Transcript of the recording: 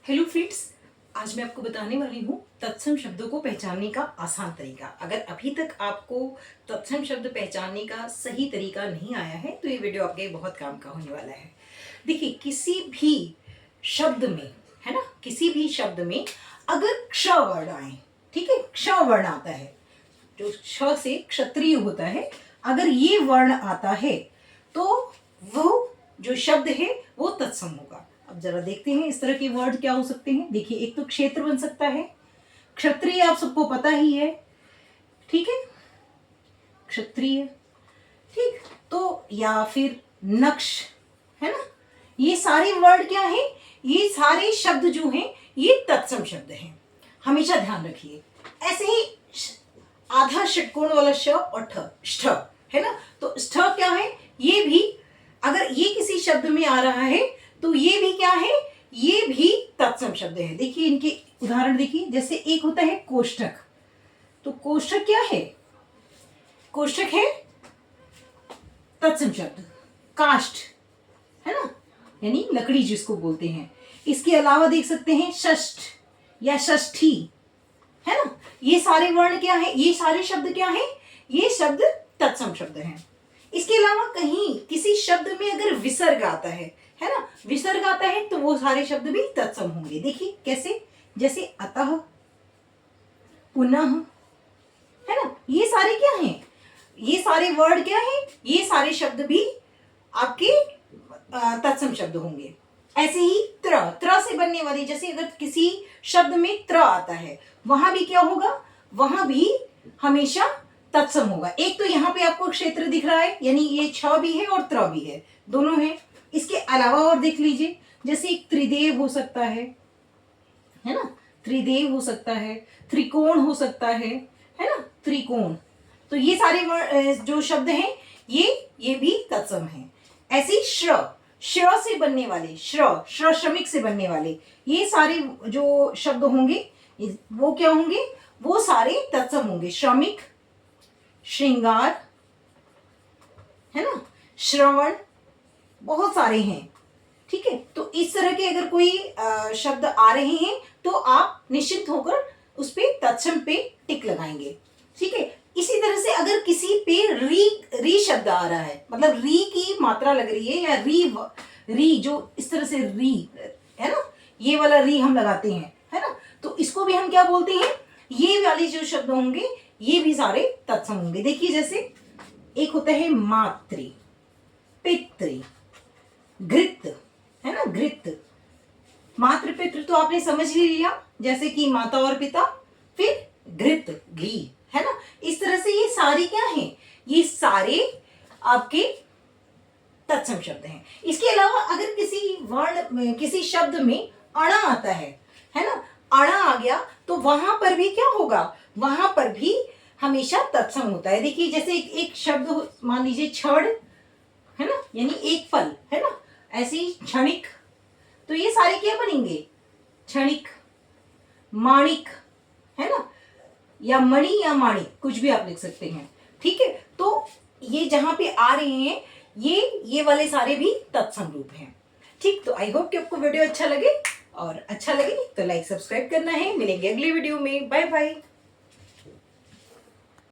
Hello friends, आज मैं आपको बताने वाली हूँ तत्सम शब्दों को पहचानने का आसान तरीका। अगर अभी तक आपको तत्सम शब्द पहचानने का सही तरीका नहीं आया है तो ये वीडियो आपके बहुत काम का होने वाला है। देखिए, किसी भी शब्द में, है ना, किसी भी शब्द में अगर क्ष वर्ण आए, ठीक है, क्ष वर्ण आता है, जो क्ष से क्षत्रिय होता है, अगर ये वर्ण आता है तो वो जो शब्द है वो तत्सम होगा। अब जरा देखते हैं इस तरह के वर्ड क्या हो सकते हैं। देखिए, एक तो क्षेत्र बन सकता है, क्षत्रिय आप सबको पता ही है, ठीक है, क्षत्रिय, ठीक। तो या फिर नक्श, है ना, ये सारे वर्ड क्या है, ये सारे शब्द जो हैं ये तत्सम शब्द हैं। हमेशा ध्यान रखिए। ऐसे ही आधा षटकोण वाला श और ठ, ष्ठ, है ना, तो ष्ठ क्या है, ये भी अगर ये किसी शब्द में आ रहा है तो ये भी क्या है, ये भी तत्सम शब्द है। देखिए इनके उदाहरण देखिए, जैसे एक होता है कोष्ठक, तो कोष्ठक क्या है, कोष्ठक है तत्सम शब्द। काष्ठ, है ना, यानी लकड़ी जिसको बोलते हैं। इसके अलावा देख सकते हैं षष्ठ या षष्ठी, है ना, ये सारे वर्ण क्या है, ये सारे शब्द क्या है, ये शब्द तत्सम शब्द हैं। इसके अलावा कहीं किसी शब्द में अगर विसर्ग आता है ना, विसर्ग आता है तो वो सारे शब्द भी तत्सम होंगे। देखिए कैसे, जैसे अतः, पुनः, है ना, ये सारे क्या हैं, ये सारे वर्ड क्या हैं, ये सारे शब्द भी आपके तत्सम शब्द होंगे। ऐसे ही त्र से बनने वाली, जैसे अगर किसी शब्द में त्र आता है वहां भी क्या होगा, वहां भी हमेशा तत्सम होगा। एक तो यहाँ पे आपको क्षेत्र दिख रहा है, यानी ये छ भी है और त्र भी है, दोनों है। इसके अलावा और देख लीजिए, जैसे एक त्रिदेव हो सकता है ना, त्रिदेव हो सकता है, त्रिकोण हो सकता है ना, त्रिकोण। तो ये सारे जो शब्द हैं ये भी तत्सम हैं। ऐसे श्र से बनने वाले, श्र श्रमिक से बनने वाले, ये सारे जो शब्द होंगे वो क्या होंगे, वो सारे तत्सम होंगे। श्रमिक, श्रृंगार, है ना, श्रवण, बहुत सारे हैं, ठीक है। तो इस तरह के अगर कोई शब्द आ रहे हैं तो आप निश्चित होकर उस पे तत्सम पे टिक लगाएंगे, ठीक है। इसी तरह से अगर किसी पे री शब्द आ रहा है, मतलब री की मात्रा लग रही है, या री जो इस तरह से री, है ना, ये वाला री हम लगाते हैं, है ना, तो इसको भी हम क्या बोलते हैं, ये वाले जो शब्द होंगे ये भी सारे तत्सम होंगे। देखिए जैसे एक होता है मातृ, पितृ, घृत, है ना, घृत, मातृ पितृ तो आपने समझ ही लिया, जैसे कि माता और पिता, फिर घृत, घी, है ना। इस तरह से ये सारे क्या हैं, ये सारे आपके तत्सम शब्द हैं। इसके अलावा अगर किसी वर्ण, किसी शब्द में अणा आता है ना, अणा आ गया तो वहां पर भी क्या होगा, वहां पर भी हमेशा तत्सम होता है। देखिए जैसे एक शब्द मान लीजिए क्षण, है ना, यानी एक पल, है ना, ऐसे ही क्षणिक, तो ये सारे क्या बनेंगे, क्षणिक, माणिक, है ना, या मणि या माणिक, कुछ भी आप लिख सकते हैं, ठीक है। तो ये जहां पे आ रहे हैं ये वाले सारे भी तत्सम रूप हैं, ठीक। तो आई होप कि आपको वीडियो अच्छा लगे, और अच्छा लगे तो लाइक सब्सक्राइब करना है। मिलेंगे अगली वीडियो में, बाय बाय।